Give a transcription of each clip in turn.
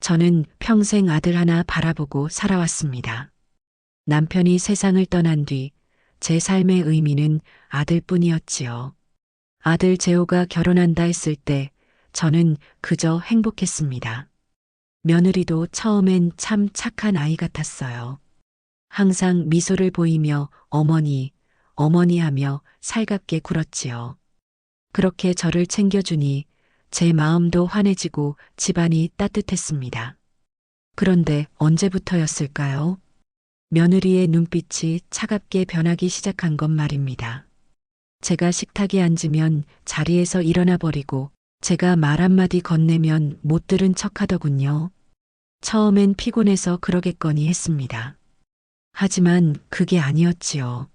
저는 평생 아들 하나 바라보고 살아왔습니다. 남편이 세상을 떠난 뒤 제 삶의 의미는 아들뿐이었지요. 아들 재호가 결혼한다 했을 때 저는 그저 행복했습니다. 며느리도 처음엔 참 착한 아이 같았어요. 항상 미소를 보이며 어머니, 어머니 하며 살갑게 굴었지요. 그렇게 저를 챙겨주니 제 마음도 환해지고 집안이 따뜻했습니다. 그런데 언제부터였을까요? 며느리의 눈빛이 차갑게 변하기 시작한 건 말입니다. 제가 식탁에 앉으면 자리에서 일어나 버리고 제가 말 한마디 건네면 못 들은 척 하더군요. 처음엔 피곤해서 그러겠거니 했습니다. 하지만 그게 아니었지요.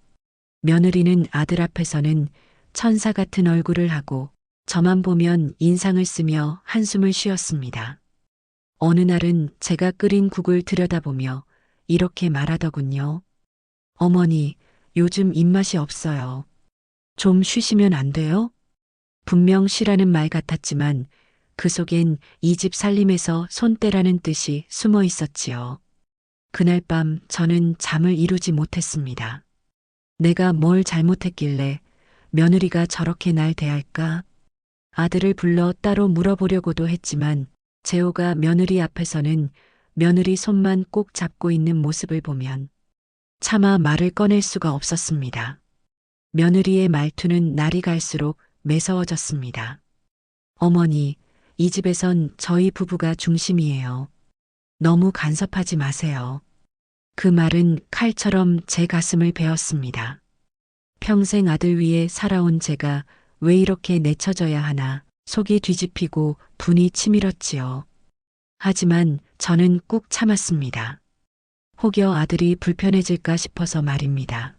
며느리는 아들 앞에서는 천사 같은 얼굴을 하고 저만 보면 인상을 쓰며 한숨을 쉬었습니다. 어느 날은 제가 끓인 국을 들여다보며 이렇게 말하더군요. 어머니, 요즘 입맛이 없어요. 좀 쉬시면 안 돼요? 분명 쉬라는 말 같았지만 그 속엔 이 집 살림에서 손 떼라는 뜻이 숨어 있었지요. 그날 밤 저는 잠을 이루지 못했습니다. 내가 뭘 잘못했길래 며느리가 저렇게 날 대할까? 아들을 불러 따로 물어보려고도 했지만 재호가 며느리 앞에서는 며느리 손만 꼭 잡고 있는 모습을 보면 차마 말을 꺼낼 수가 없었습니다. 며느리의 말투는 날이 갈수록 매서워졌습니다. 어머니, 이 집에선 저희 부부가 중심이에요. 너무 간섭하지 마세요. 그 말은 칼처럼 제 가슴을 베었습니다. 평생 아들 위해 살아온 제가 왜 이렇게 내쳐져야 하나 속이 뒤집히고 분이 치밀었지요. 하지만 저는 꾹 참았습니다. 혹여 아들이 불편해질까 싶어서 말입니다.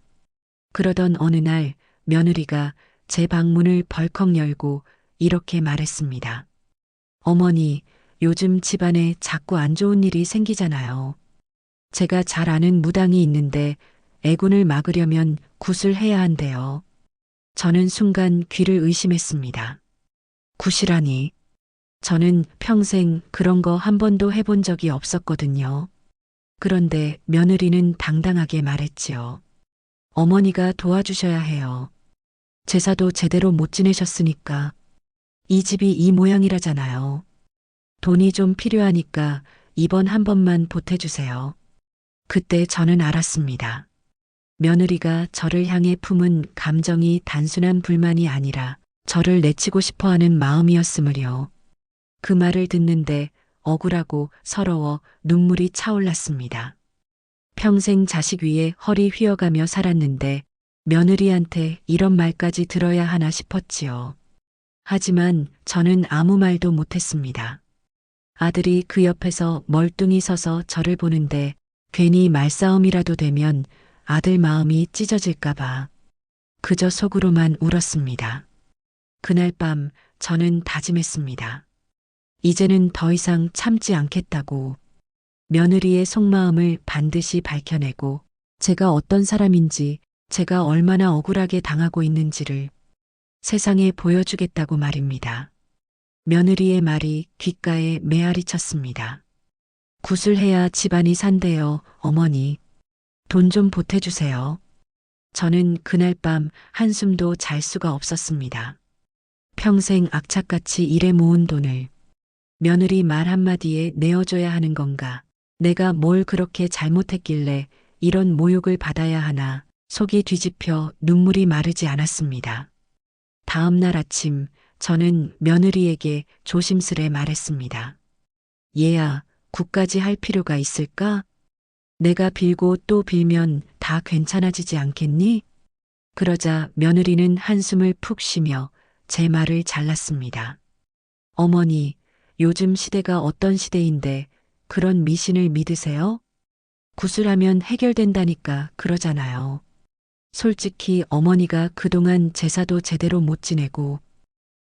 그러던 어느 날 며느리가 제 방문을 벌컥 열고 이렇게 말했습니다. 어머니, 요즘 집안에 자꾸 안 좋은 일이 생기잖아요. 제가 잘 아는 무당이 있는데 애군을 막으려면 굿을 해야 한대요. 저는 순간 귀를 의심했습니다. 굿이라니. 저는 평생 그런 거 한 번도 해본 적이 없었거든요. 그런데 며느리는 당당하게 말했지요. 어머니가 도와주셔야 해요. 제사도 제대로 못 지내셨으니까. 이 집이 이 모양이라잖아요. 돈이 좀 필요하니까 이번 한 번만 보태주세요. 그때 저는 알았습니다. 며느리가 저를 향해 품은 감정이 단순한 불만이 아니라 저를 내치고 싶어하는 마음이었으므려. 그 말을 듣는데 억울하고 서러워 눈물이 차올랐습니다. 평생 자식 위에 허리 휘어가며 살았는데 며느리한테 이런 말까지 들어야 하나 싶었지요. 하지만 저는 아무 말도 못했습니다. 아들이 그 옆에서 멀뚱히 서서 저를 보는데 괜히 말싸움이라도 되면 아들 마음이 찢어질까봐 그저 속으로만 울었습니다. 그날 밤 저는 다짐했습니다. 이제는 더 이상 참지 않겠다고. 며느리의 속마음을 반드시 밝혀내고 제가 어떤 사람인지, 제가 얼마나 억울하게 당하고 있는지를 세상에 보여주겠다고 말입니다. 며느리의 말이 귓가에 메아리 쳤습니다. 굿을 해야 집안이 산대요, 어머니. 돈 좀 보태주세요. 저는 그날 밤 한숨도 잘 수가 없었습니다. 평생 악착같이 일해 모은 돈을 며느리 말 한마디에 내어줘야 하는 건가? 내가 뭘 그렇게 잘못했길래 이런 모욕을 받아야 하나? 속이 뒤집혀 눈물이 마르지 않았습니다. 다음 날 아침 저는 며느리에게 조심스레 말했습니다. 얘야, 굿까지 할 필요가 있을까? 내가 빌고 또 빌면 다 괜찮아지지 않겠니? 그러자 며느리는 한숨을 푹 쉬며 제 말을 잘랐습니다. 어머니, 요즘 시대가 어떤 시대인데 그런 미신을 믿으세요? 굿을 하면 해결된다니까 그러잖아요. 솔직히 어머니가 그동안 제사도 제대로 못 지내고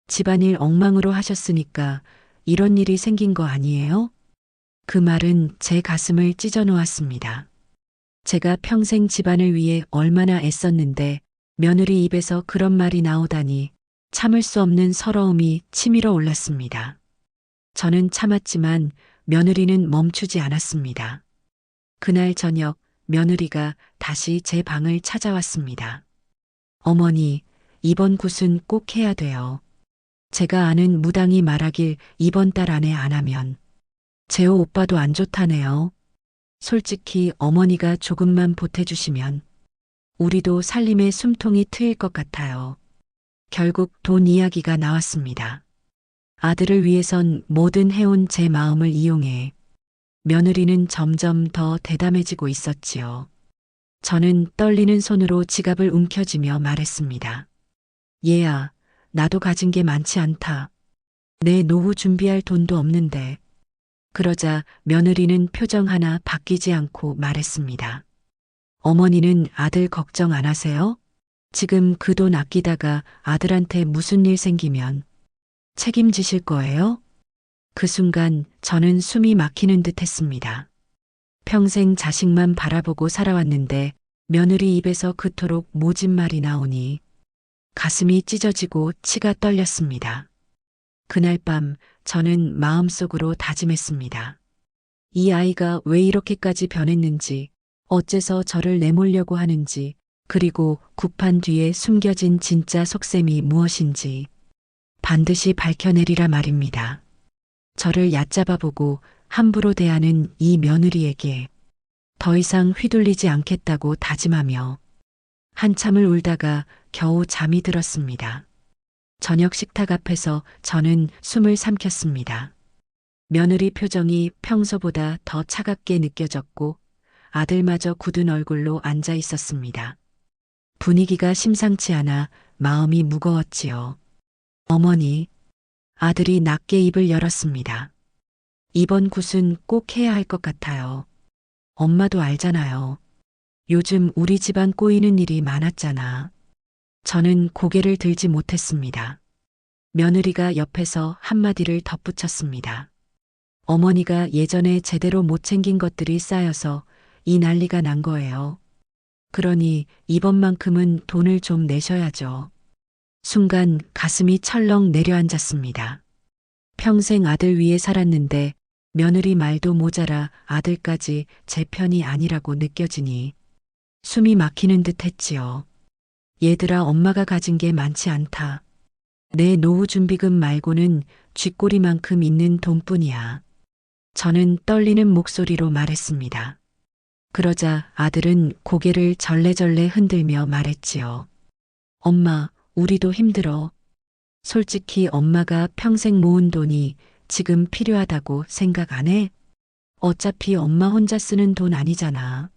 집안일 엉망으로 하셨으니까 이런 일이 생긴 거 아니에요? 그 말은 제 가슴을 찢어 놓았습니다. 제가 평생 집안을 위해 얼마나 애썼는데 며느리 입에서 그런 말이 나오다니 참을 수 없는 서러움이 치밀어 올랐습니다. 저는 참았지만 며느리는 멈추지 않았습니다. 그날 저녁 며느리가 다시 제 방을 찾아왔습니다. 어머니, 이번 굿은 꼭 해야 돼요. 제가 아는 무당이 말하길 이번 달 안에 안 하면 재호 오빠도 안 좋다네요. 솔직히 어머니가 조금만 보태주시면 우리도 살림의 숨통이 트일 것 같아요. 결국 돈 이야기가 나왔습니다. 아들을 위해선 뭐든 해온 제 마음을 이용해 며느리는 점점 더 대담해지고 있었지요. 저는 떨리는 손으로 지갑을 움켜쥐며 말했습니다. 얘야, 나도 가진 게 많지 않다. 내 노후 준비할 돈도 없는데. 그러자 며느리는 표정 하나 바뀌지 않고 말했습니다. 어머니는 아들 걱정 안 하세요? 지금 그 돈 아끼다가 아들한테 무슨 일 생기면 책임지실 거예요? 그 순간 저는 숨이 막히는 듯 했습니다. 평생 자식만 바라보고 살아왔는데 며느리 입에서 그토록 모진 말이 나오니 가슴이 찢어지고 치가 떨렸습니다. 그날 밤 저는 마음속으로 다짐했습니다. 이 아이가 왜 이렇게까지 변했는지, 어째서 저를 내몰려고 하는지, 그리고 굽한 뒤에 숨겨진 진짜 속셈이 무엇인지 반드시 밝혀내리라 말입니다. 저를 얕잡아보고 함부로 대하는 이 며느리에게 더 이상 휘둘리지 않겠다고 다짐하며 한참을 울다가 겨우 잠이 들었습니다. 저녁 식탁 앞에서 저는 숨을 삼켰습니다. 며느리 표정이 평소보다 더 차갑게 느껴졌고 아들마저 굳은 얼굴로 앉아 있었습니다. 분위기가 심상치 않아 마음이 무거웠지요. 어머니, 아들이 낮게 입을 열었습니다. 이번 굿은 꼭 해야 할 것 같아요. 엄마도 알잖아요. 요즘 우리 집안 꼬이는 일이 많았잖아. 저는 고개를 들지 못했습니다. 며느리가 옆에서 한마디를 덧붙였습니다. 어머니가 예전에 제대로 못 챙긴 것들이 쌓여서 이 난리가 난 거예요. 그러니 이번만큼은 돈을 좀 내셔야죠. 순간 가슴이 철렁 내려앉았습니다. 평생 아들 위해 살았는데 며느리 말도 모자라 아들까지 제 편이 아니라고 느껴지니 숨이 막히는 듯 했지요. 얘들아, 엄마가 가진 게 많지 않다. 내 노후 준비금 말고는 쥐꼬리만큼 있는 돈뿐이야. 저는 떨리는 목소리로 말했습니다. 그러자 아들은 고개를 절레절레 흔들며 말했지요. 엄마, 우리도 힘들어. 솔직히 엄마가 평생 모은 돈이 지금 필요하다고 생각 안 해? 어차피 엄마 혼자 쓰는 돈 아니잖아.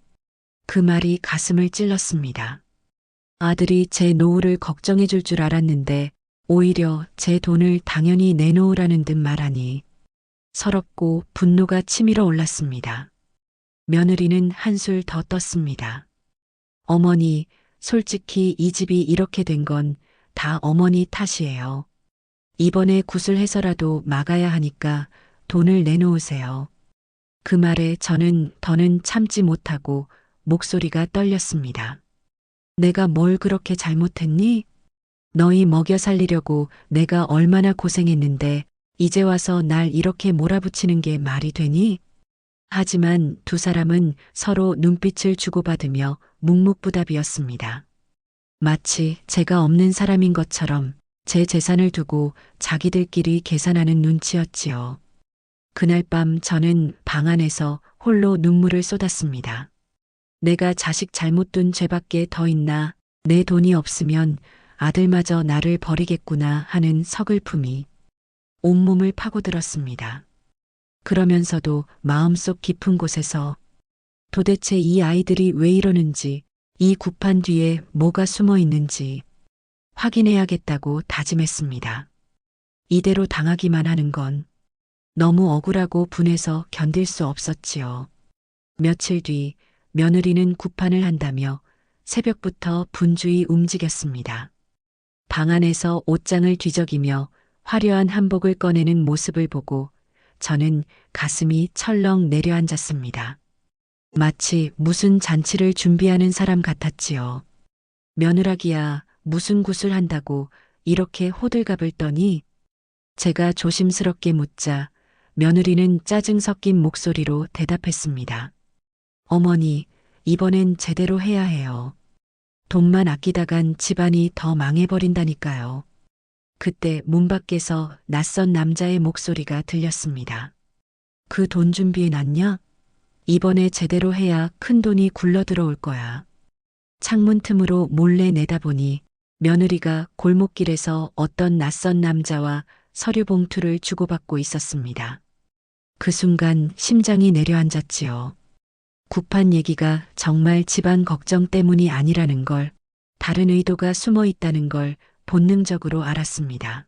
그 말이 가슴을 찔렀습니다. 아들이 제 노후를 걱정해 줄 줄 알았는데 오히려 제 돈을 당연히 내놓으라는 듯 말하니 서럽고 분노가 치밀어 올랐습니다. 며느리는 한술 더 떴습니다. 어머니, 솔직히 이 집이 이렇게 된 건 다 어머니 탓이에요. 이번에 굿을 해서라도 막아야 하니까 돈을 내놓으세요. 그 말에 저는 더는 참지 못하고 목소리가 떨렸습니다. 내가 뭘 그렇게 잘못했니? 너희 먹여 살리려고 내가 얼마나 고생했는데 이제 와서 날 이렇게 몰아붙이는 게 말이 되니? 하지만 두 사람은 서로 눈빛을 주고받으며 묵묵부답이었습니다. 마치 제가 없는 사람인 것처럼 제 재산을 두고 자기들끼리 계산하는 눈치였지요. 그날 밤 저는 방 안에서 홀로 눈물을 쏟았습니다. 내가 자식 잘못 둔 죄밖에 더 있나, 내 돈이 없으면 아들마저 나를 버리겠구나 하는 서글픔이 온몸을 파고들었습니다. 그러면서도 마음속 깊은 곳에서 도대체 이 아이들이 왜 이러는지, 이 굿판 뒤에 뭐가 숨어 있는지 확인해야겠다고 다짐했습니다. 이대로 당하기만 하는 건 너무 억울하고 분해서 견딜 수 없었지요. 며칠 뒤 며느리는 굿판을 한다며 새벽부터 분주히 움직였습니다. 방 안에서 옷장을 뒤적이며 화려한 한복을 꺼내는 모습을 보고 저는 가슴이 철렁 내려앉았습니다. 마치 무슨 잔치를 준비하는 사람 같았지요. 며느라기야, 무슨 굿을 한다고 이렇게 호들갑을 떠니? 제가 조심스럽게 묻자 며느리는 짜증 섞인 목소리로 대답했습니다. 어머니, 이번엔 제대로 해야 해요. 돈만 아끼다간 집안이 더 망해버린다니까요. 그때 문 밖에서 낯선 남자의 목소리가 들렸습니다. 그 돈 준비해 놨냐? 이번에 제대로 해야 큰 돈이 굴러 들어올 거야. 창문 틈으로 몰래 내다보니 며느리가 골목길에서 어떤 낯선 남자와 서류 봉투를 주고받고 있었습니다. 그 순간 심장이 내려앉았지요. 급한 얘기가 정말 집안 걱정 때문이 아니라는 걸, 다른 의도가 숨어 있다는 걸 본능적으로 알았습니다.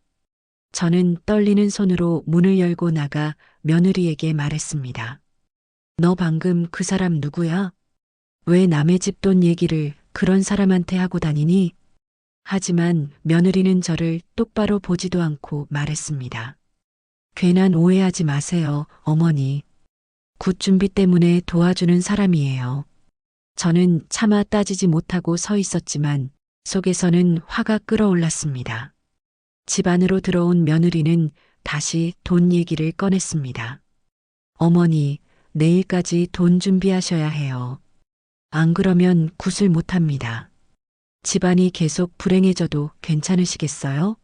저는 떨리는 손으로 문을 열고 나가 며느리에게 말했습니다. 너 방금 그 사람 누구야? 왜 남의 집 돈 얘기를 그런 사람한테 하고 다니니? 하지만 며느리는 저를 똑바로 보지도 않고 말했습니다. 괜한 오해하지 마세요, 어머니. 굿 준비 때문에 도와주는 사람이에요. 저는 차마 따지지 못하고 서 있었지만 속에서는 화가 끓어올랐습니다. 집 안으로 들어온 며느리는 다시 돈 얘기를 꺼냈습니다. 어머니, 내일까지 돈 준비하셔야 해요. 안 그러면 굿을 못합니다. 집안이 계속 불행해져도 괜찮으시겠어요?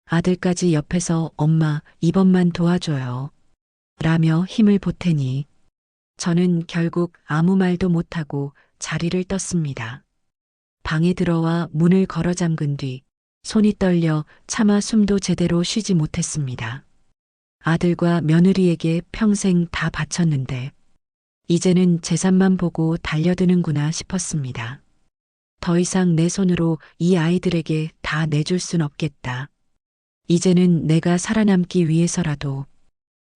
아들까지 옆에서 엄마 이번만 도와줘요. 라며 힘을 보태니 저는 결국 아무 말도 못하고 자리를 떴습니다. 방에 들어와 문을 걸어 잠근 뒤 손이 떨려 차마 숨도 제대로 쉬지 못했습니다. 아들과 며느리에게 평생 다 바쳤는데 이제는 재산만 보고 달려드는구나 싶었습니다. 더 이상 내 손으로 이 아이들에게 다 내줄 순 없겠다. 이제는 내가 살아남기 위해서라도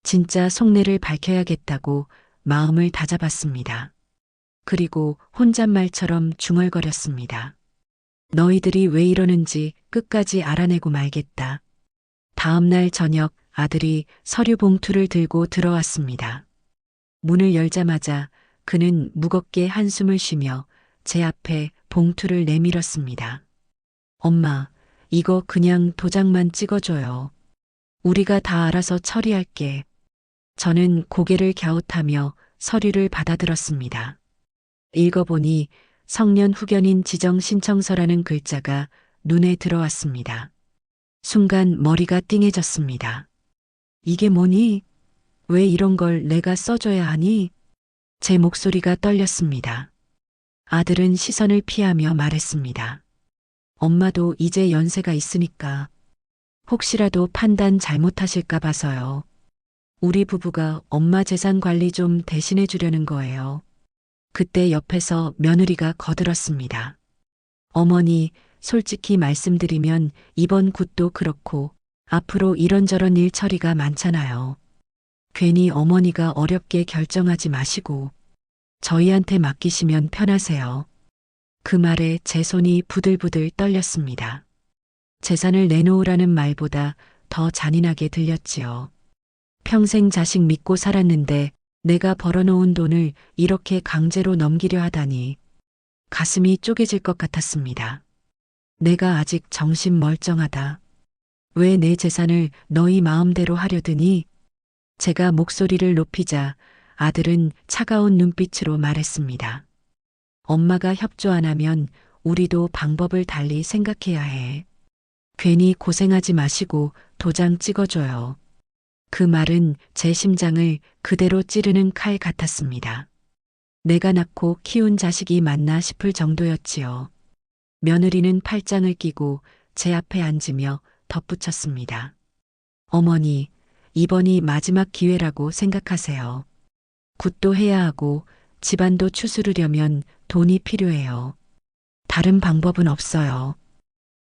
진짜 속내를 밝혀야겠다고 마음을 다잡았습니다. 그리고 혼잣말처럼 중얼거렸습니다. 너희들이 왜 이러는지 끝까지 알아내고 말겠다. 다음 날 저녁 아들이 서류 봉투를 들고 들어왔습니다. 문을 열자마자 그는 무겁게 한숨을 쉬며 제 앞에 봉투를 내밀었습니다. 엄마, 이거 그냥 도장만 찍어줘요. 우리가 다 알아서 처리할게. 저는 고개를 갸웃하며 서류를 받아들었습니다. 읽어보니 성년 후견인 지정 신청서라는 글자가 눈에 들어왔습니다. 순간 머리가 띵해졌습니다. 이게 뭐니? 왜 이런 걸 내가 써줘야 하니? 제 목소리가 떨렸습니다. 아들은 시선을 피하며 말했습니다. 엄마도 이제 연세가 있으니까 혹시라도 판단 잘못하실까 봐서요. 우리 부부가 엄마 재산 관리 좀 대신해 주려는 거예요. 그때 옆에서 며느리가 거들었습니다. 어머니, 솔직히 말씀드리면 이번 굿도 그렇고 앞으로 이런저런 일 처리가 많잖아요. 괜히 어머니가 어렵게 결정하지 마시고 저희한테 맡기시면 편하세요. 그 말에 제 손이 부들부들 떨렸습니다. 재산을 내놓으라는 말보다 더 잔인하게 들렸지요. 평생 자식 믿고 살았는데 내가 벌어놓은 돈을 이렇게 강제로 넘기려 하다니 가슴이 쪼개질 것 같았습니다. 내가 아직 정신 멀쩡하다. 왜 내 재산을 너희 마음대로 하려드니? 제가 목소리를 높이자 아들은 차가운 눈빛으로 말했습니다. 엄마가 협조 안 하면 우리도 방법을 달리 생각해야 해. 괜히 고생하지 마시고 도장 찍어줘요. 그 말은 제 심장을 그대로 찌르는 칼 같았습니다. 내가 낳고 키운 자식이 맞나 싶을 정도였지요. 며느리는 팔짱을 끼고 제 앞에 앉으며 덧붙였습니다. 어머니, 이번이 마지막 기회라고 생각하세요. 굿도 해야 하고 집안도 추스르려면 돈이 필요해요. 다른 방법은 없어요.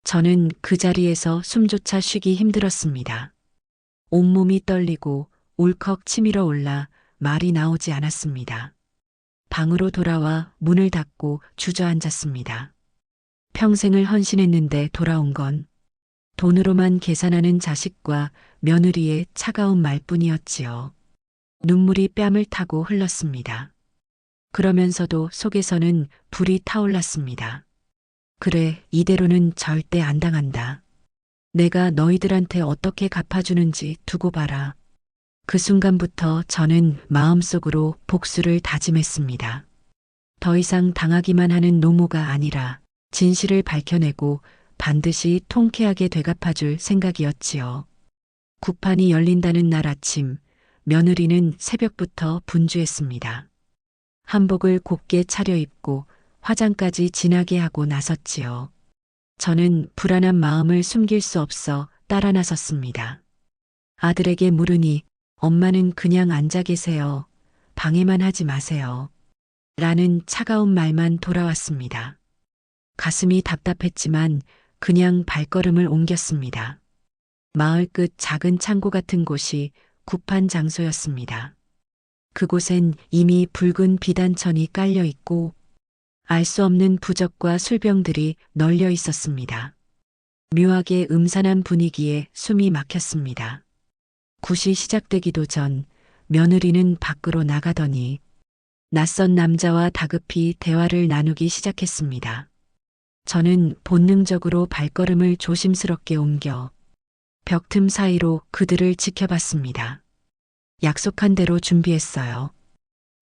저는 그 자리에서 숨조차 쉬기 힘들었습니다. 온몸이 떨리고 울컥 치밀어 올라 말이 나오지 않았습니다. 방으로 돌아와 문을 닫고 주저앉았습니다. 평생을 헌신했는데 돌아온 건 돈으로만 계산하는 자식과 며느리의 차가운 말뿐이었지요. 눈물이 뺨을 타고 흘렀습니다. 그러면서도 속에서는 불이 타올랐습니다. 그래, 이대로는 절대 안 당한다. 내가 너희들한테 어떻게 갚아주는지 두고 봐라. 그 순간부터 저는 마음속으로 복수를 다짐했습니다. 더 이상 당하기만 하는 노모가 아니라 진실을 밝혀내고 반드시 통쾌하게 되갚아줄 생각이었지요. 구판이 열린다는 날 아침, 며느리는 새벽부터 분주했습니다. 한복을 곱게 차려입고 화장까지 진하게 하고 나섰지요. 저는 불안한 마음을 숨길 수 없어 따라 나섰습니다. 아들에게 물으니 엄마는 그냥 앉아 계세요. 방해만 하지 마세요. 라는 차가운 말만 돌아왔습니다. 가슴이 답답했지만 그냥 발걸음을 옮겼습니다. 마을 끝 작은 창고 같은 곳이 굽한 장소였습니다. 그곳엔 이미 붉은 비단천이 깔려 있고 알 수 없는 부적과 술병들이 널려 있었습니다. 묘하게 음산한 분위기에 숨이 막혔습니다. 굿이 시작되기도 전 며느리는 밖으로 나가더니 낯선 남자와 다급히 대화를 나누기 시작했습니다. 저는 본능적으로 발걸음을 조심스럽게 옮겨 벽틈 사이로 그들을 지켜봤습니다. 약속한 대로 준비했어요.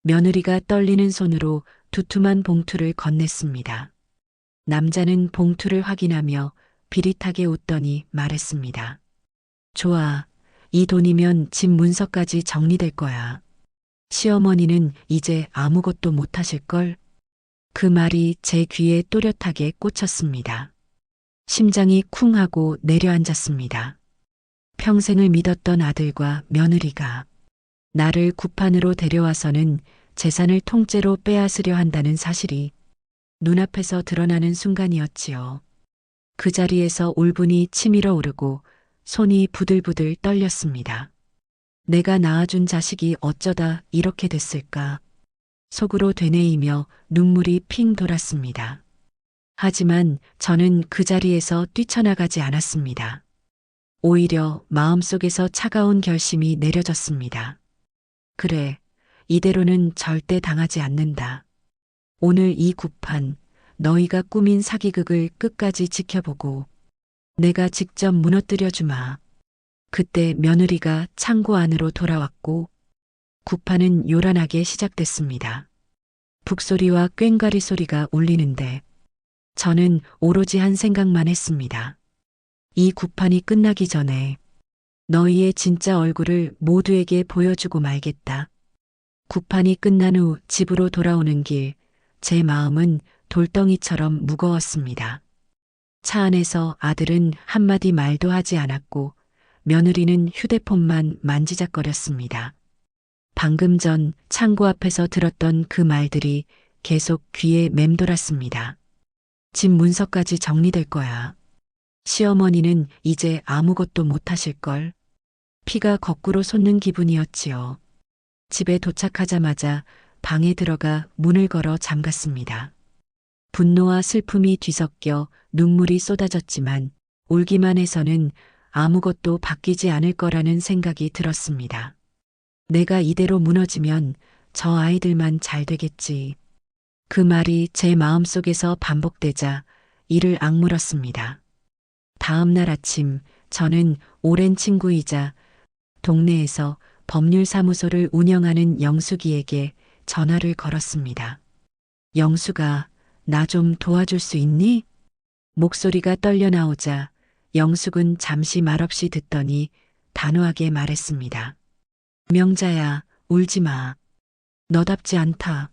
며느리가 떨리는 손으로 두툼한 봉투를 건넸습니다. 남자는 봉투를 확인하며 비릿하게 웃더니 말했습니다. 좋아. 이 돈이면 집 문서까지 정리될 거야. 시어머니는 이제 아무것도 못하실걸? 그 말이 제 귀에 또렷하게 꽂혔습니다. 심장이 쿵 하고 내려앉았습니다. 평생을 믿었던 아들과 며느리가 나를 굿판으로 데려와서는 재산을 통째로 빼앗으려 한다는 사실이 눈앞에서 드러나는 순간이었지요. 그 자리에서 울분이 치밀어 오르고 손이 부들부들 떨렸습니다. 내가 낳아준 자식이 어쩌다 이렇게 됐을까? 속으로 되뇌이며 눈물이 핑 돌았습니다. 하지만 저는 그 자리에서 뛰쳐나가지 않았습니다. 오히려 마음속에서 차가운 결심이 내려졌습니다. 그래, 이대로는 절대 당하지 않는다. 오늘 이 굿판, 너희가 꾸민 사기극을 끝까지 지켜보고 내가 직접 무너뜨려 주마. 그때 며느리가 창고 안으로 돌아왔고 굿판은 요란하게 시작됐습니다. 북소리와 꽹과리 소리가 울리는데 저는 오로지 한 생각만 했습니다. 이 굿판이 끝나기 전에 너희의 진짜 얼굴을 모두에게 보여주고 말겠다. 굿판이 끝난 후 집으로 돌아오는 길, 제 마음은 돌덩이처럼 무거웠습니다. 차 안에서 아들은 한마디 말도 하지 않았고 며느리는 휴대폰만 만지작거렸습니다. 방금 전 창고 앞에서 들었던 그 말들이 계속 귀에 맴돌았습니다. 집 문서까지 정리될 거야. 시어머니는 이제 아무것도 못하실걸. 피가 거꾸로 솟는 기분이었지요. 집에 도착하자마자 방에 들어가 문을 걸어 잠갔습니다. 분노와 슬픔이 뒤섞여 눈물이 쏟아졌지만 울기만 해서는 아무것도 바뀌지 않을 거라는 생각이 들었습니다. 내가 이대로 무너지면 저 아이들만 잘 되겠지. 그 말이 제 마음속에서 반복되자 이를 악물었습니다. 다음 날 아침 저는 오랜 친구이자 동네에서 법률사무소를 운영하는 영숙이에게 전화를 걸었습니다. 영숙아, 나 좀 도와줄 수 있니? 목소리가 떨려 나오자 영숙은 잠시 말없이 듣더니 단호하게 말했습니다. 명자야, 울지 마. 너답지 않다.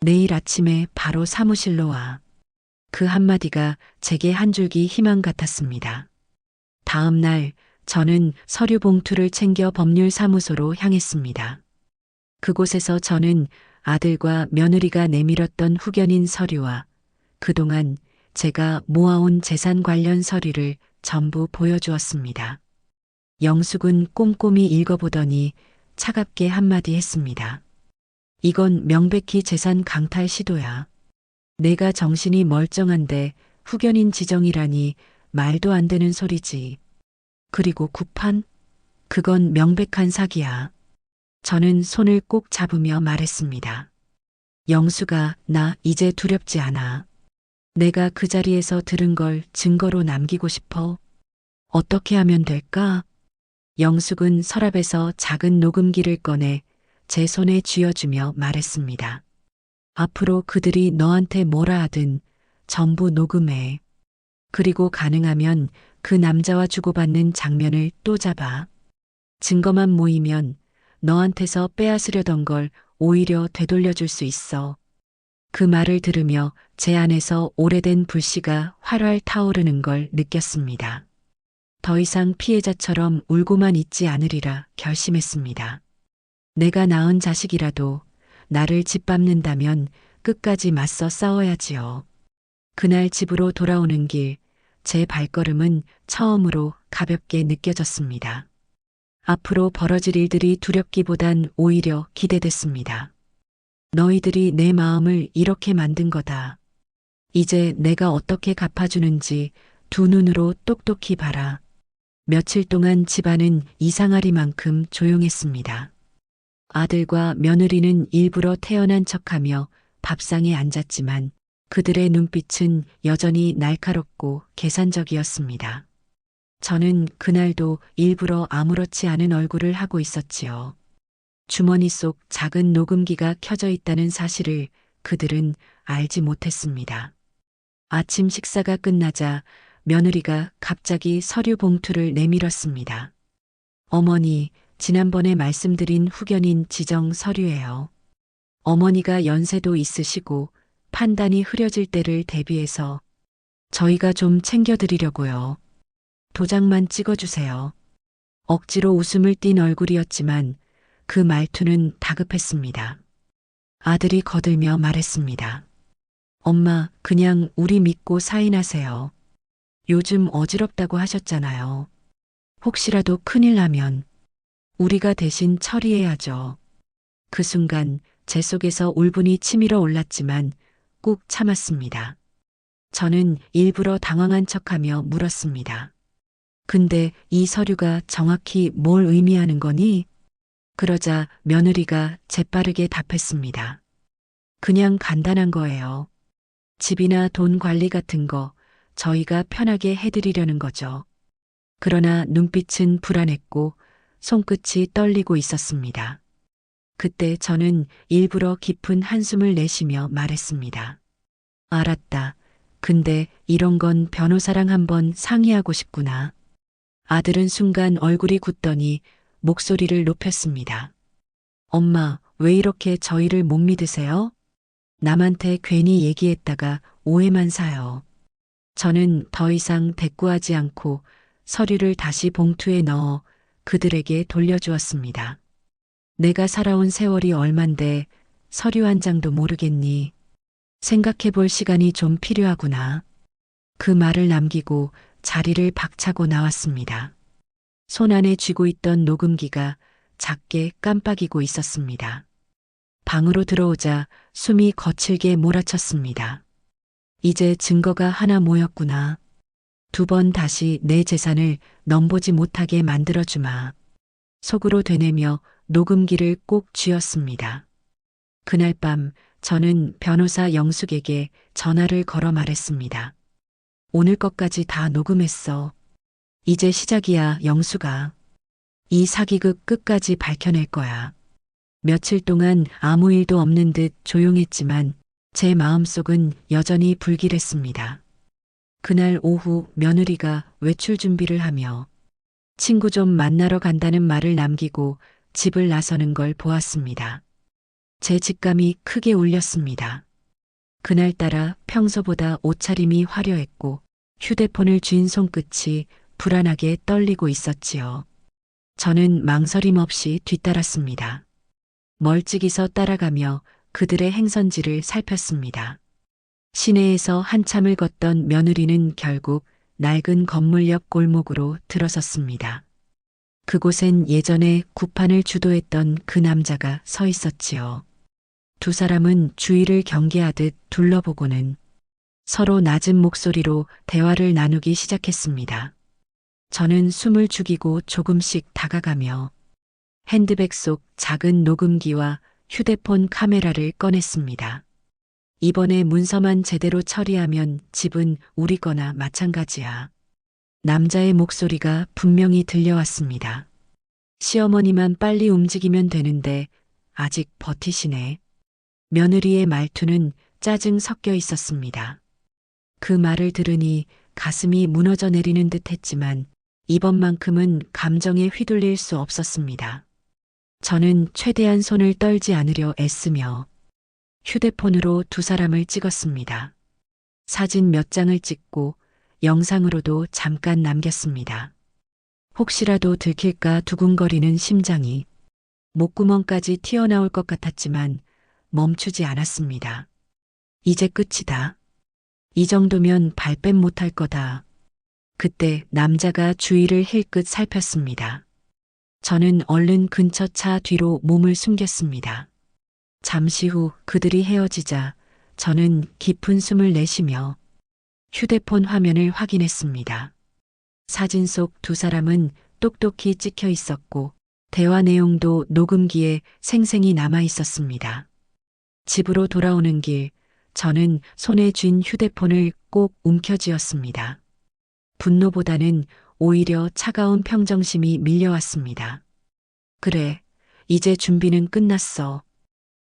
내일 아침에 바로 사무실로 와. 그 한마디가 제게 한 줄기 희망 같았습니다. 다음 날 저는 서류 봉투를 챙겨 법률사무소로 향했습니다. 그곳에서 저는 아들과 며느리가 내밀었던 후견인 서류와 그동안 제가 모아온 재산 관련 서류를 전부 보여주었습니다. 영숙은 꼼꼼히 읽어보더니 차갑게 한마디 했습니다. 이건 명백히 재산 강탈 시도야. 내가 정신이 멀쩡한데 후견인 지정이라니 말도 안 되는 소리지. 그리고 굿판? 그건 명백한 사기야. 저는 손을 꼭 잡으며 말했습니다. 영수가, 나 이제 두렵지 않아. 내가 그 자리에서 들은 걸 증거로 남기고 싶어. 어떻게 하면 될까? 영숙은 서랍에서 작은 녹음기를 꺼내 제 손에 쥐어주며 말했습니다. 앞으로 그들이 너한테 뭐라 하든 전부 녹음해. 그리고 가능하면 그 남자와 주고받는 장면을 또 잡아. 증거만 모이면 너한테서 빼앗으려던 걸 오히려 되돌려줄 수 있어. 그 말을 들으며 제 안에서 오래된 불씨가 활활 타오르는 걸 느꼈습니다. 더 이상 피해자처럼 울고만 있지 않으리라 결심했습니다. 내가 낳은 자식이라도 나를 짓밟는다면 끝까지 맞서 싸워야지요. 그날 집으로 돌아오는 길, 제 발걸음은 처음으로 가볍게 느껴졌습니다. 앞으로 벌어질 일들이 두렵기보단 오히려 기대됐습니다. 너희들이 내 마음을 이렇게 만든 거다. 이제 내가 어떻게 갚아주는지 두 눈으로 똑똑히 봐라. 며칠 동안 집안은 이상하리만큼 조용했습니다. 아들과 며느리는 일부러 태어난 척하며 밥상에 앉았지만 그들의 눈빛은 여전히 날카롭고 계산적이었습니다. 저는 그날도 일부러 아무렇지 않은 얼굴을 하고 있었지요. 주머니 속 작은 녹음기가 켜져 있다는 사실을 그들은 알지 못했습니다. 아침 식사가 끝나자 며느리가 갑자기 서류 봉투를 내밀었습니다. 어머니, 지난번에 말씀드린 후견인 지정 서류예요. 어머니가 연세도 있으시고 판단이 흐려질 때를 대비해서 저희가 좀 챙겨드리려고요. 도장만 찍어주세요. 억지로 웃음을 띤 얼굴이었지만 그 말투는 다급했습니다. 아들이 거들며 말했습니다. 엄마, 그냥 우리 믿고 사인하세요. 요즘 어지럽다고 하셨잖아요. 혹시라도 큰일 나면 우리가 대신 처리해야죠. 그 순간 제 속에서 울분이 치밀어 올랐지만 꾹 참았습니다. 저는 일부러 당황한 척하며 물었습니다. 근데 이 서류가 정확히 뭘 의미하는 거니? 그러자 며느리가 재빠르게 답했습니다. 그냥 간단한 거예요. 집이나 돈 관리 같은 거 저희가 편하게 해드리려는 거죠. 그러나 눈빛은 불안했고 손끝이 떨리고 있었습니다. 그때 저는 일부러 깊은 한숨을 내쉬며 말했습니다. 알았다. 근데 이런 건 변호사랑 한번 상의하고 싶구나. 아들은 순간 얼굴이 굳더니 목소리를 높였습니다. 엄마, 왜 이렇게 저희를 못 믿으세요? 남한테 괜히 얘기했다가 오해만 사요. 저는 더 이상 대꾸하지 않고 서류를 다시 봉투에 넣어 그들에게 돌려주었습니다. 내가 살아온 세월이 얼만데 서류 한 장도 모르겠니? 생각해 볼 시간이 좀 필요하구나. 그 말을 남기고 자리를 박차고 나왔습니다. 손 안에 쥐고 있던 녹음기가 작게 깜빡이고 있었습니다. 방으로 들어오자 숨이 거칠게 몰아쳤습니다. 이제 증거가 하나 모였구나. 두 번 다시 내 재산을 넘보지 못하게 만들어주마. 속으로 되뇌며 녹음기를 꼭 쥐었습니다. 그날 밤 저는 변호사 영숙에게 전화를 걸어 말했습니다. 오늘 것까지 다 녹음했어. 이제 시작이야, 영숙아. 이 사기극 끝까지 밝혀낼 거야. 며칠 동안 아무 일도 없는 듯 조용했지만 제 마음속은 여전히 불길했습니다. 그날 오후 며느리가 외출 준비를 하며 친구 좀 만나러 간다는 말을 남기고 집을 나서는 걸 보았습니다. 제 직감이 크게 울렸습니다. 그날따라 평소보다 옷차림이 화려했고 휴대폰을 쥔 손끝이 불안하게 떨리고 있었지요. 저는 망설임 없이 뒤따랐습니다. 멀찍이서 따라가며 그들의 행선지를 살폈습니다. 시내에서 한참을 걷던 며느리는 결국 낡은 건물 옆 골목으로 들어섰습니다. 그곳엔 예전에 구판을 주도했던 그 남자가 서 있었지요. 두 사람은 주위를 경계하듯 둘러보고는 서로 낮은 목소리로 대화를 나누기 시작했습니다. 저는 숨을 죽이고 조금씩 다가가며 핸드백 속 작은 녹음기와 휴대폰 카메라를 꺼냈습니다. 이번에 문서만 제대로 처리하면 집은 우리 거나 마찬가지야. 남자의 목소리가 분명히 들려왔습니다. 시어머니만 빨리 움직이면 되는데 아직 버티시네. 며느리의 말투는 짜증 섞여 있었습니다. 그 말을 들으니 가슴이 무너져 내리는 듯 했지만 이번만큼은 감정에 휘둘릴 수 없었습니다. 저는 최대한 손을 떨지 않으려 애쓰며 휴대폰으로 두 사람을 찍었습니다. 사진 몇 장을 찍고 영상으로도 잠깐 남겼습니다. 혹시라도 들킬까 두근거리는 심장이 목구멍까지 튀어나올 것 같았지만 멈추지 않았습니다. 이제 끝이다. 이 정도면 발뺌 못할 거다. 그때 남자가 주위를 힐끗 살폈습니다. 저는 얼른 근처 차 뒤로 몸을 숨겼습니다. 잠시 후 그들이 헤어지자 저는 깊은 숨을 내쉬며 휴대폰 화면을 확인했습니다. 사진 속 두 사람은 똑똑히 찍혀 있었고 대화 내용도 녹음기에 생생히 남아 있었습니다. 집으로 돌아오는 길, 저는 손에 쥔 휴대폰을 꼭 움켜쥐었습니다. 분노보다는 오히려 차가운 평정심이 밀려왔습니다. 그래, 이제 준비는 끝났어.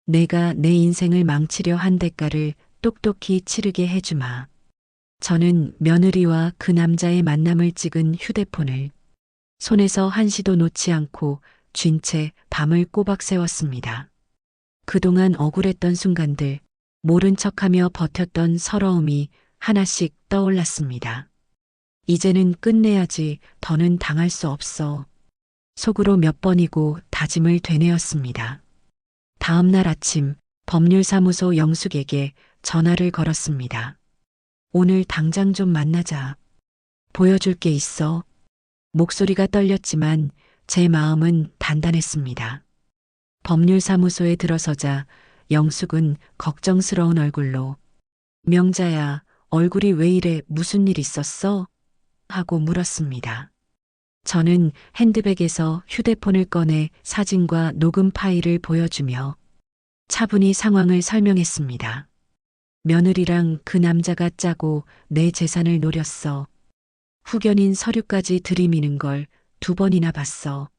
내가 내 인생을 망치려 한 대가를 똑똑히 치르게 해주마. 저는 며느리와 그 남자의 만남을 찍은 휴대폰을 손에서 한시도 놓지 않고 쥔 채 밤을 꼬박 새웠습니다. 그동안 억울했던 순간들, 모른 척하며 버텼던 서러움이 하나씩 떠올랐습니다. 이제는 끝내야지, 더는 당할 수 없어. 속으로 몇 번이고 다짐을 되뇌었습니다. 다음 날 아침 법률사무소 영숙에게 전화를 걸었습니다. 오늘 당장 좀 만나자. 보여줄 게 있어. 목소리가 떨렸지만 제 마음은 단단했습니다. 법률사무소에 들어서자 영숙은 걱정스러운 얼굴로 명자야, 얼굴이 왜 이래, 무슨 일 있었어? 하고 물었습니다. 저는 핸드백에서 휴대폰을 꺼내 사진과 녹음 파일을 보여주며 차분히 상황을 설명했습니다. 며느리랑 그 남자가 짜고 내 재산을 노렸어. 후견인 서류까지 들이미는 걸 2번이나 봤어.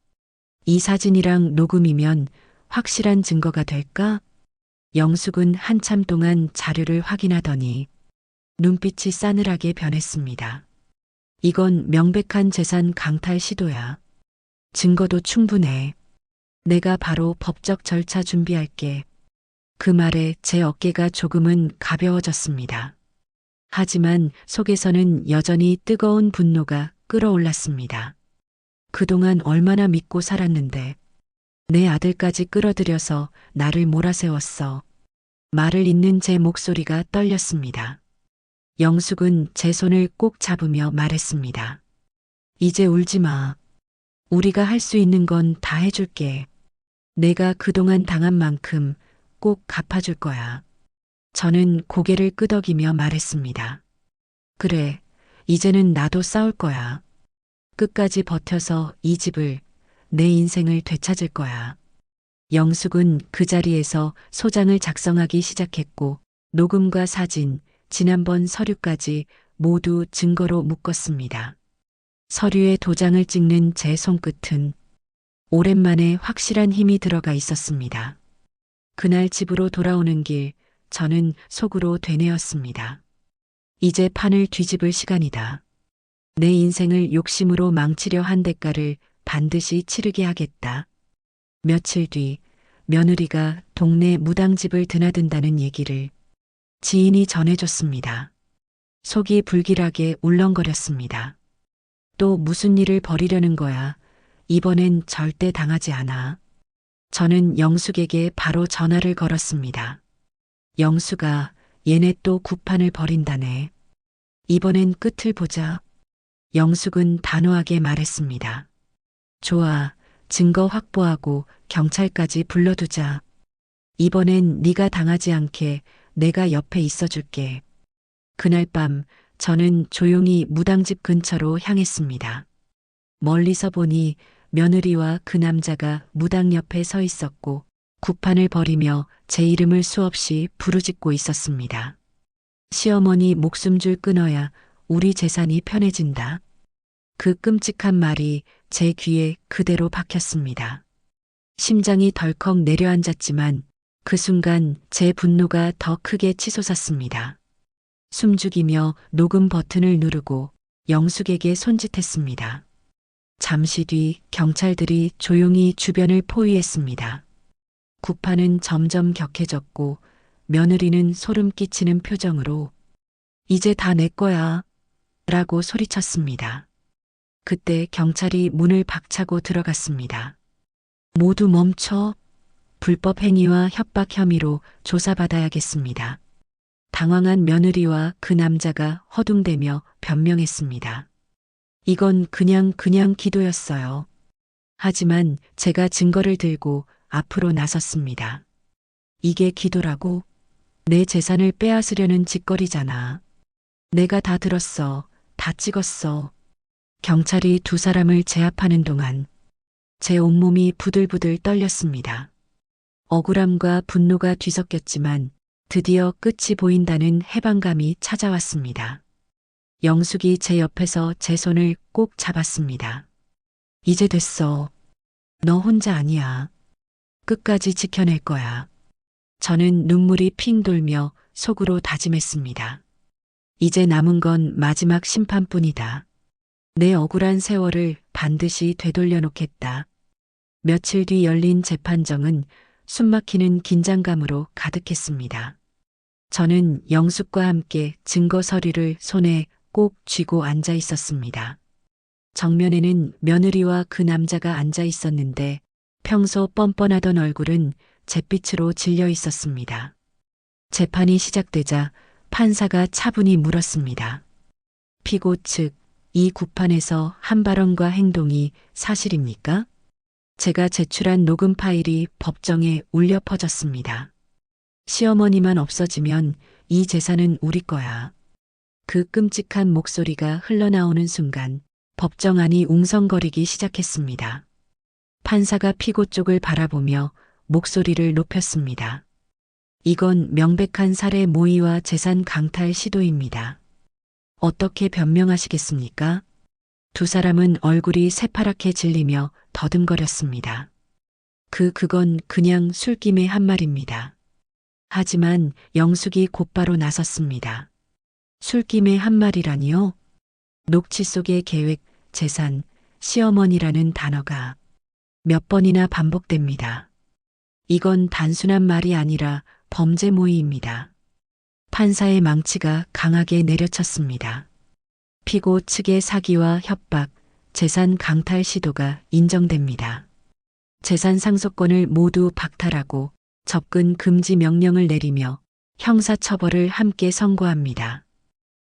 이 사진이랑 녹음이면 확실한 증거가 될까? 영숙은 한참 동안 자료를 확인하더니 눈빛이 싸늘하게 변했습니다. 이건 명백한 재산 강탈 시도야. 증거도 충분해. 내가 바로 법적 절차 준비할게. 그 말에 제 어깨가 조금은 가벼워졌습니다. 하지만 속에서는 여전히 뜨거운 분노가 끓어올랐습니다. 그동안 얼마나 믿고 살았는데 내 아들까지 끌어들여서 나를 몰아세웠어. 말을 잇는 제 목소리가 떨렸습니다. 영숙은 제 손을 꼭 잡으며 말했습니다. 이제 울지 마. 우리가 할 수 있는 건 다 해줄게. 내가 그동안 당한 만큼 꼭 갚아줄 거야. 저는 고개를 끄덕이며 말했습니다. 그래, 이제는 나도 싸울 거야. 끝까지 버텨서 이 집을, 내 인생을 되찾을 거야. 영숙은 그 자리에서 소장을 작성하기 시작했고 녹음과 사진, 지난번 서류까지 모두 증거로 묶었습니다. 서류에 도장을 찍는 제 손끝은 오랜만에 확실한 힘이 들어가 있었습니다. 그날 집으로 돌아오는 길, 저는 속으로 되뇌었습니다. 이제 판을 뒤집을 시간이다. 내 인생을 욕심으로 망치려 한 대가를 반드시 치르게 하겠다. 며칠 뒤 며느리가 동네 무당집을 드나든다는 얘기를 지인이 전해줬습니다. 속이 불길하게 울렁거렸습니다. 또 무슨 일을 벌이려는 거야. 이번엔 절대 당하지 않아. 저는 영숙에게 바로 전화를 걸었습니다. 영숙아, 얘네 또 구판을 벌인다네. 이번엔 끝을 보자. 영숙은 단호하게 말했습니다. 좋아, 증거 확보하고 경찰까지 불러두자. 이번엔 네가 당하지 않게 내가 옆에 있어줄게. 그날 밤 저는 조용히 무당집 근처로 향했습니다. 멀리서 보니 며느리와 그 남자가 무당 옆에 서 있었고 구판을 벌이며 제 이름을 수없이 부르짖고 있었습니다. 시어머니 목숨줄 끊어야 우리 재산이 편해진다. 그 끔찍한 말이 제 귀에 그대로 박혔습니다. 심장이 덜컥 내려앉았지만 그 순간 제 분노가 더 크게 치솟았습니다. 숨죽이며 녹음 버튼을 누르고 영숙에게 손짓했습니다. 잠시 뒤 경찰들이 조용히 주변을 포위했습니다. 구판은 점점 격해졌고 며느리는 소름 끼치는 표정으로 이제 다 내 거야 라고 소리쳤습니다. 그때 경찰이 문을 박차고 들어갔습니다. 모두 멈춰. 불법 행위와 협박 혐의로 조사받아야겠습니다. 당황한 며느리와 그 남자가 허둥대며 변명했습니다. 이건 그냥 기도였어요. 하지만 제가 증거를 들고 앞으로 나섰습니다. 이게 기도라고? 내 재산을 빼앗으려는 짓거리잖아. 내가 다 들었어. 다 찍었어. 경찰이 두 사람을 제압하는 동안 제 온몸이 부들부들 떨렸습니다. 억울함과 분노가 뒤섞였지만 드디어 끝이 보인다는 해방감이 찾아왔습니다. 영숙이 제 옆에서 제 손을 꼭 잡았습니다. 이제 됐어. 너 혼자 아니야. 끝까지 지켜낼 거야. 저는 눈물이 핑 돌며 속으로 다짐했습니다. 이제 남은 건 마지막 심판뿐이다. 내 억울한 세월을 반드시 되돌려 놓겠다. 며칠 뒤 열린 재판정은 숨막히는 긴장감으로 가득했습니다. 저는 영숙과 함께 증거 서류를 손에 꼭 쥐고 앉아 있었습니다. 정면에는 며느리와 그 남자가 앉아 있었는데 평소 뻔뻔하던 얼굴은 잿빛으로 질려 있었습니다. 재판이 시작되자 판사가 차분히 물었습니다. 피고 측, 이 구판에서 한 발언과 행동이 사실입니까? 제가 제출한 녹음 파일이 법정에 울려 퍼졌습니다. 시어머니만 없어지면 이 재산은 우리 거야. 그 끔찍한 목소리가 흘러나오는 순간 법정 안이 웅성거리기 시작했습니다. 판사가 피고 쪽을 바라보며 목소리를 높였습니다. 이건 명백한 살해 모의와 재산 강탈 시도입니다. 어떻게 변명하시겠습니까? 두 사람은 얼굴이 새파랗게 질리며 더듬거렸습니다. 그건 그냥 술김의 한 말입니다. 하지만 영숙이 곧바로 나섰습니다. 술김의 한 말이라니요? 녹취 속의 계획, 재산, 시어머니라는 단어가 몇 번이나 반복됩니다. 이건 단순한 말이 아니라 범죄 모의입니다. 판사의 망치가 강하게 내려쳤습니다. 피고 측의 사기와 협박, 재산 강탈 시도가 인정됩니다. 재산 상속권을 모두 박탈하고 접근 금지 명령을 내리며 형사처벌을 함께 선고합니다.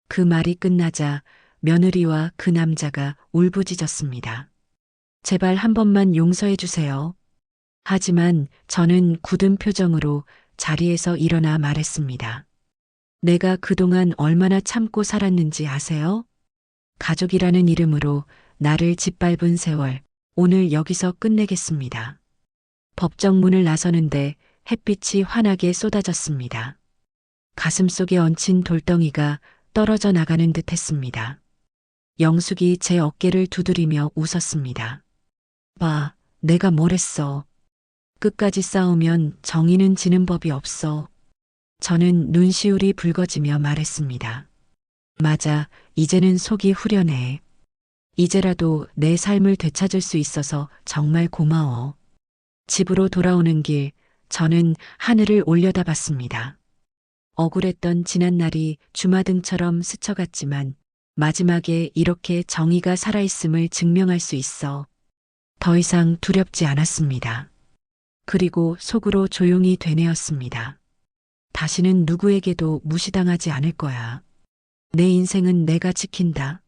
그 말이 끝나자 며느리와 그 남자가 울부짖었습니다. 제발 한 번만 용서해 주세요. 하지만 저는 굳은 표정으로 자리에서 일어나 말했습니다. 내가 그동안 얼마나 참고 살았는지 아세요? 가족이라는 이름으로 나를 짓밟은 세월, 오늘 여기서 끝내겠습니다. 법정 문을 나서는데 햇빛이 환하게 쏟아졌습니다. 가슴속에 얹힌 돌덩이가 떨어져 나가는 듯 했습니다. 영숙이 제 어깨를 두드리며 웃었습니다. 봐, 내가 뭘 했어. 끝까지 싸우면 정의는 지는 법이 없어. 저는 눈시울이 붉어지며 말했습니다. 맞아, 이제는 속이 후련해. 이제라도 내 삶을 되찾을 수 있어서 정말 고마워. 집으로 돌아오는 길, 저는 하늘을 올려다봤습니다. 억울했던 지난날이 주마등처럼 스쳐갔지만 마지막에 이렇게 정의가 살아있음을 증명할 수 있어 더 이상 두렵지 않았습니다. 그리고 속으로 조용히 되뇌었습니다. 다시는 누구에게도 무시당하지 않을 거야. 내 인생은 내가 지킨다.